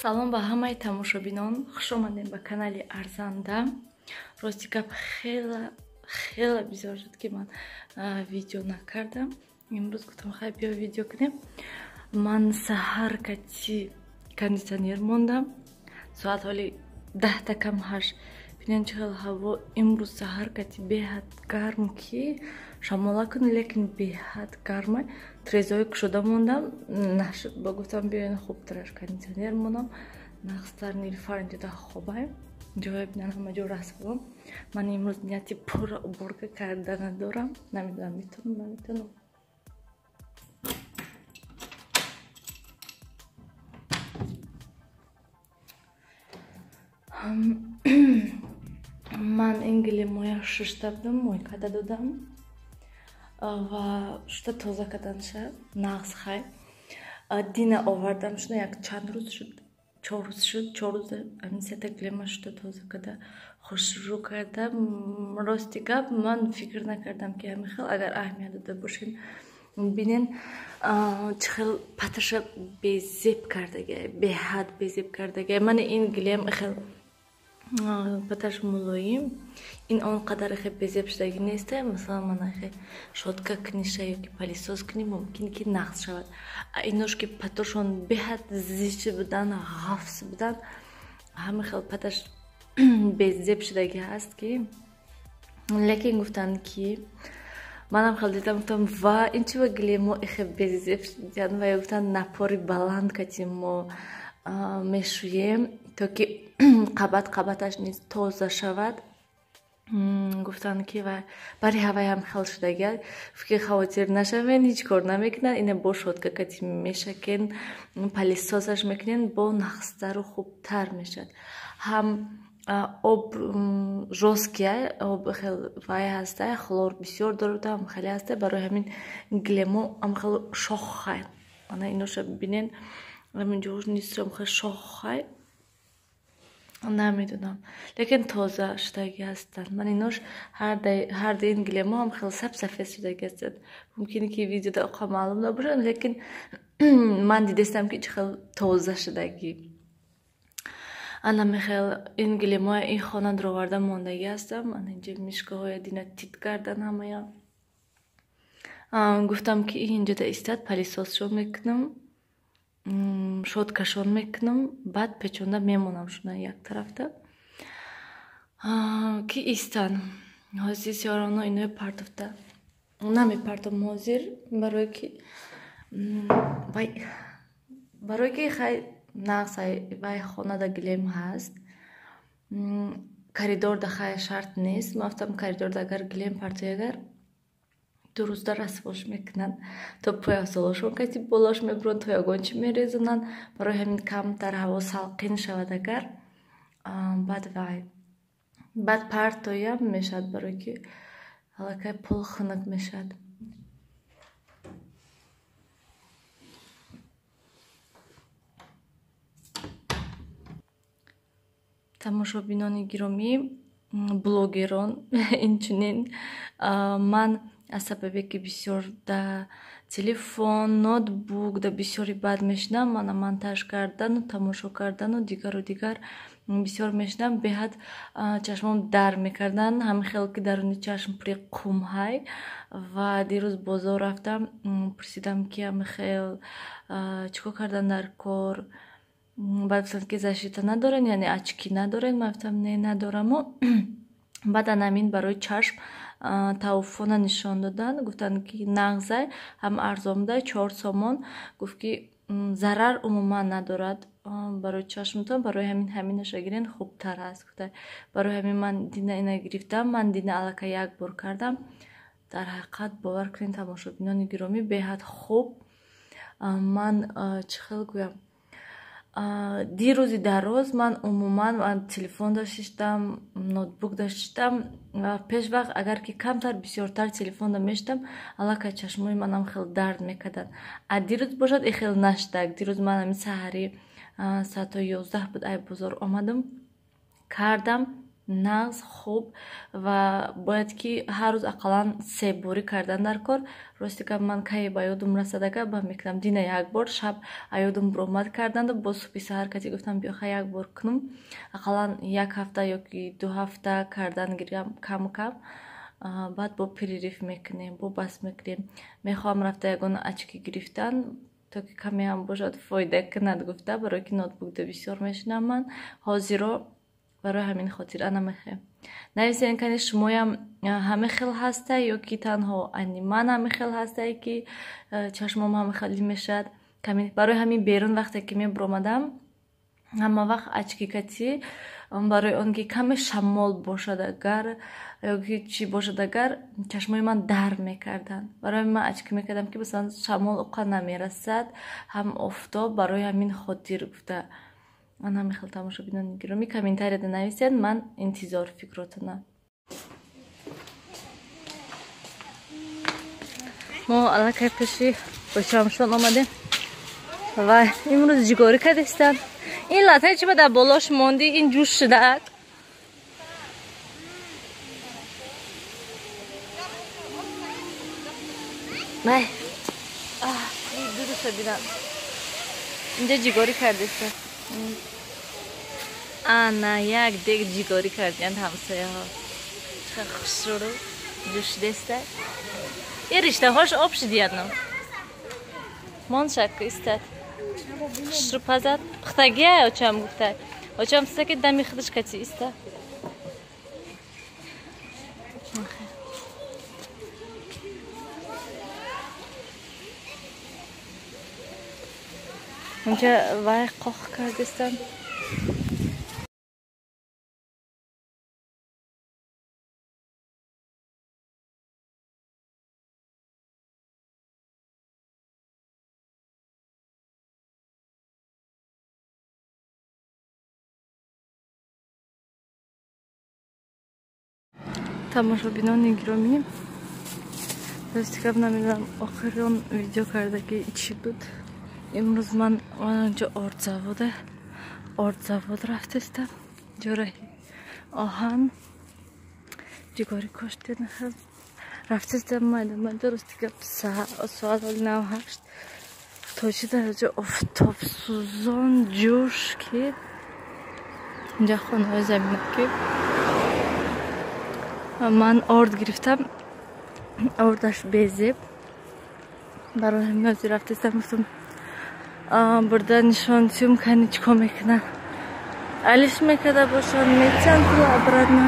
салом ба ҳамаи тамошобинон, хуш омадем ба канали Арзанда. Рости гап хела бисёр шуд ки ман видео накардам. Имрӯз гуфтам хай биё видео кунем. Ман саҳар кати кондитсионер мондам. Соат ҳоли 10 кам 8. Бинен чахел ҳаво имрӯз саҳар кати беҳад гарм ки шамола кун, лекин беҳад гарма. Трезои кушода мондам, нашуд. Ба гуфтам биёин хубтараш кондитсионер монам. Нақстар Нилуфар инҷода хобай. Ҷоя бинан ҳама ҷо расбом. Ман имрӯз нияти пурра уборка кардан дорам. Намедонам метавонам. Ман инглимоя 6 будам, мойкада додам ва шута тоза каданша нағз хай. Дина овардам шуна як чанд рӯз шуд, 4 рӯз шуд, 4 рӯз амисията глема шута тоза када хушрӯ кардам. Рости гап ман фикр накардам ки ҳамин хел агар аҳамият дода бошин бинен чихел паташа безеб кардагай, беҳад безеб кардагай. Ман ин глем хел паташ мулоим, ин он қадар хе безеб шудаги нест. Масалан ман хе шотка книша ёки палисос кни мумкин ки нақз шавад. Инош ки патошон беҳад зиш будан, ғафс будан, ҳамин хел паташ безеб шудаги ҳаст ки лекин гуфтанд ки манам хел дидам, гуфтам ва ин чива глемо ихе безеб шудан ва гуфтанд напори баланд кати мо мешӯем то ки қабаташ низ тоза шавад. Гуфтанд ки бари ҳавай ҳам хел шудаги фикри хавотир нашавен, ҳеҷ кор намекунад. Ина бо шотка кати мешакен, палисосаш мекунен, бо нақстару хубтар мешад. Ҳам об жесткий, об хел вай ҳастай, хлор бисёр дорад, ҳам хеле ҳастай. Барои ҳамин глемо ҳам хел шоххай. Ана иноша бинен ҳамин ҷош нисрам хел шоххай. Намедонам, лекин тоза шудаги ҳастанд. Ман инош ҳар ин глемо ҳам хел сафсафед шудаги ҳастанд. Мумкин ки видеода оқа маълум набошад, лекин ман дидестам ки чӣ хел тоза шудаги. Ана мехел ин глемоя ин хона дроварда мондаги ҳастам. Ана инҷа мишкаҳоя дина тит кардан ҳамая. Гуфтам ки инҷода истад палисосшо мекунам, шоткашон мекунам, баъд печонда мемонам шуна як тарафта ки истан. ҳозир сиёрано инои партофта намепартам ҳозир, барои ки хай нағз вай хонада глем ҳаст. Коридорда хай шарт нест. Ман гуфтам коридорда агар глем партоягар дурузда расвош мекунанд, то поясолошон кати болош мебуранд, то ягончи мерезонанд, барои ҳамин камтар ҳаво салқин шавад агар баъд партоям мешад, барои ки аллакай пул хунук мешад. Тамошобинони гиромӣ, блогерон инчунин ман аз сабабе ки бисёр да телефон, ноутбук да бисёри бад мешинам, мана монтаж кардану тамошо кардану дигару дигар бисёр мешинам, беҳад чашмом дард мекардан. Ҳамин хел ки даруни чашм пури қум ҳай. Ва дирӯз бозор рафтам, пурсидам ки ҳамин хел чикор кардан дар кор. Баъд гуфтанд ки защита надорен, яъне очки надорен. Ман гуфтам не надораму. Баъд анамин барои чашм тавфона нишон додан. Гуфтанд ки нағзай ҳам арзон будай, 4 сомон. Гуфт ки зарар умуман надорад барои чашмтон, барои ҳаминаша гирен хубтар аст. Барои ҳамин ман дина ина гирифтам. Ман дина аллакай як бор кардам. Дар ҳақиқат бовар кунед тамошобинони гиромӣ, беҳад хуб. Ман чӣ хел гӯям, дирӯзи дароз ман умуман телефон доштам, ноутбук доштам. Пеш вақт агар ки камтар бисёртар телефонда мештам, аллакай чашмои манам хел дард мекарданд. Дирӯз бошад и хел наштак. Дирӯз ман ҳамин саҳари саати 11 буд ай бозор омадам, кардам, нағз хуб ва бояд ки ҳар рӯз ақаллан 3 борӣ кардан дар кор. Ростика ман кае ба ёдум расадага ба мекунам дина як бор, шаб аёдум буромад карданду боз субҳи саҳар кати гуфтам биёха як бор кунум. Ақаллан 1 ҳафта ёки 2 ҳафта кардан гирам кам кам. Баъд бо перерив мекунем, бо бас мекунем. Мехоҳам рафта ягона очки гирифтан, то ки камеам бошад фоида кунад гуфта, барое ки ноутбукда бисёр мешинам ман. Ҳозиро барои ҳамин хотир ана мехоҳам. Нависен кани шумоям ҳама хел ҳастае ё ки танҳо айни ман ҳама хел ҳастае ки чашмом ҳама хелӣ мешавад. Барои ҳамин берун вақте ки мебуромадам ҳама вақт очки кати барои он ки каме шамол бошад агар ёки чӣ бошад агар чашмои ман дард мекарданд. Барои ман очки мекардам ки масалан шамол уқа намерасад, ҳам офтоб, барои ҳамин хотир гуфта. Ман ҳамин хел тамошобинони гиромӣ комментарияда нависед, ман интизори фикротонам. мо аллакай пеши бочамшон омадем ва имрӯз ҷигорӣ кардистам. ин латаи чӣ ба дар болош монди, ин ҷӯш шудак. Бай. Дуруша бинам. Инҷа ҷигорӣ кардистам. Ана як дег ҷигорӣ кардиянд ҳамсояҳо. Чақа хушрӯ ҷӯшидеста. Ин риштаҳош об шидияд но. Мон шаку истад. Хушрӯ пазад. Хтагия очам гуфтай. Очам систа ки дами худаш кати иста. Инҷа вай қоқ кардистам. Тамошобинони гиромӣ, ростикам намедонам охири он видео кардаги чӣ буд. Имрӯз ман онҷо ордзавод рафтистам. ҷораи оҳан ҷигорӣ коштем рафтистам. майда ростикам соат ҳоли 9:08 то чӣ дараҷа офтобсӯзон ҷӯш ки инҷа хонаҳои заминаки ман орд гирифтам. Ордаш безеб. Барои ҳамин ҳозир рафтистам гуфтам бурда нишонсиюм кани чӣ кор мекунам. Алиш мекарда бошад мечанд пул обратно.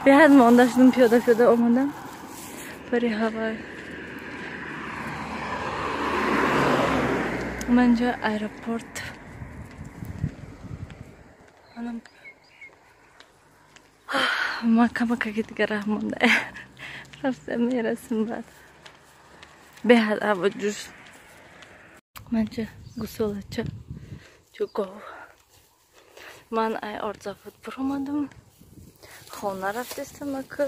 Беҳад монда шудам, пиёда омадам. Бари ҳавай. Ман ҷо аэропорт. Ман камакаги дигар монда. Рафтам мерасим баъд. Беҳад ҳаво ҷӯш. Ман ҷо гусолача ҷо гов. Ман ай ордзавод буромадам. Хона рафтистам ака.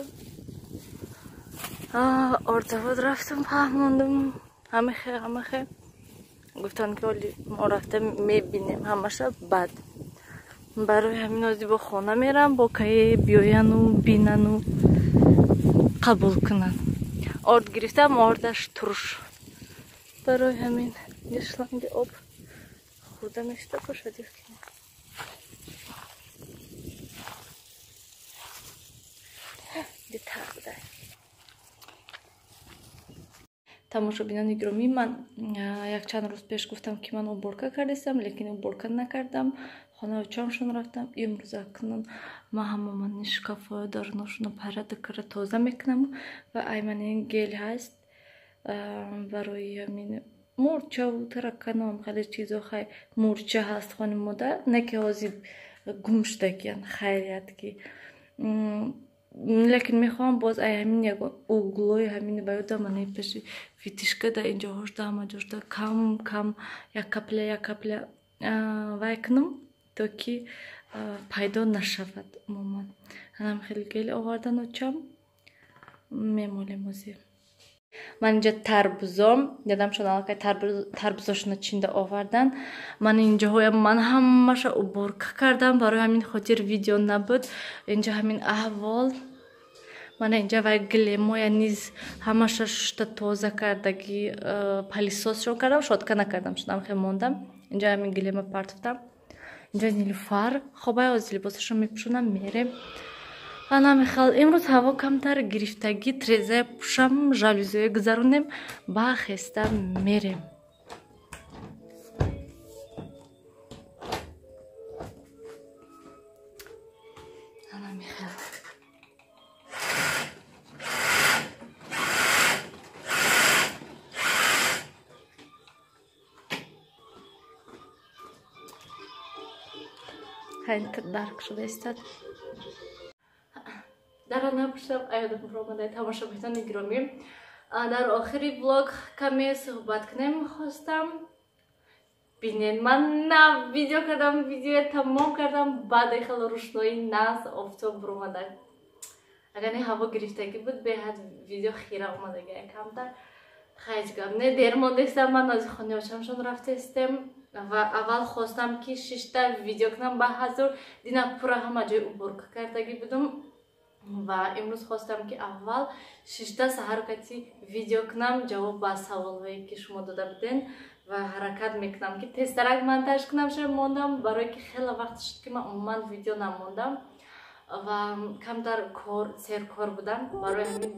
Ордзавод рафтам фаҳмондам. Ҳамахе. Гуфтанд ки оли мо рафта мебинем ҳамаша бад. Барои ҳамин ҳозир бо хона мерам, бо кае биёяну бинану қабул кунанд. Орд гирифтам, ордаш турш. Барои ҳамин шланги об хурда мешуда бошад ёки не. Детар будай. Тамошобинони гиромӣ, ман якчанд рӯз пеш гуфтам ки ман уборка кардистам, лекин уборка накардам. Хонаи очамшон рафтам. Имрӯз акнун ман ҳамомани шкафҳои дарунашонро парадакара тоза мекунам ва айманин гел ҳаст барои ҳамин мурчаву тараканам хеле чизо хай мурча ҳаст хони модар, не ки ҳозир гум шудагиян хайрият ки. Лекин мехоҳам боз ай ҳамин ягон углои ҳамин ба ёдам ани пеши витишкада инҷоҳошда ҳама ҷошда кам як капля вай кунам, то ки пайдо нашавад. Умуман ҳанам хеле гел овардан очам мемолем озир. من اینجا تربوزم یادم شد الان که تربوزاشون چینده آوردن من اینجا من همش عبور کردم برای همین خاطر ویدیو نبود اینجا همین احوال من اینجا و گلیموی نیز همش شده تازه کردگی پلیسوسشون کردم شدکه نکردم شدم خیلی موندم اینجا همین گلیمو پرتفتم اینجا نیلوفر خوبه از لباسشون میپوشونم میریم انا میخوام امروز هوا کمتر گرفتگی تریزه پوشم ژالوزی گذرونیم با خسته میریم انا میخوام خیلی درک شده استاد در نباشم ایادم برامده تماشا بهتون گرامی در آخری ولاگ کمی صحبت کنم خواستم بینید من نه ویدیو کردم ویدیو تمام کردم بعد خیلی روشنایی ناز آفتاب برامده اگر نه هوا گرفتگی بود به حد ویدیو خیره اومده کمتر خیلی گم نه دیر مونده استم من از خانه هاشمشون رفته استم و اول خواستم که 6 تا ویدیو کنم با حضور دینا پورا همه جای عبور کردگی بودم و امروز خواستم که اول 6 تا حرکتی ویدیو کنم جواب با سوالایی که شما داده بودین و حرکت میکنم که تسترک منتج کنم شد موندم برای که خیلی وقت شد که من عموما ویدیو نموندم و کمتر سر کار بودم برای همین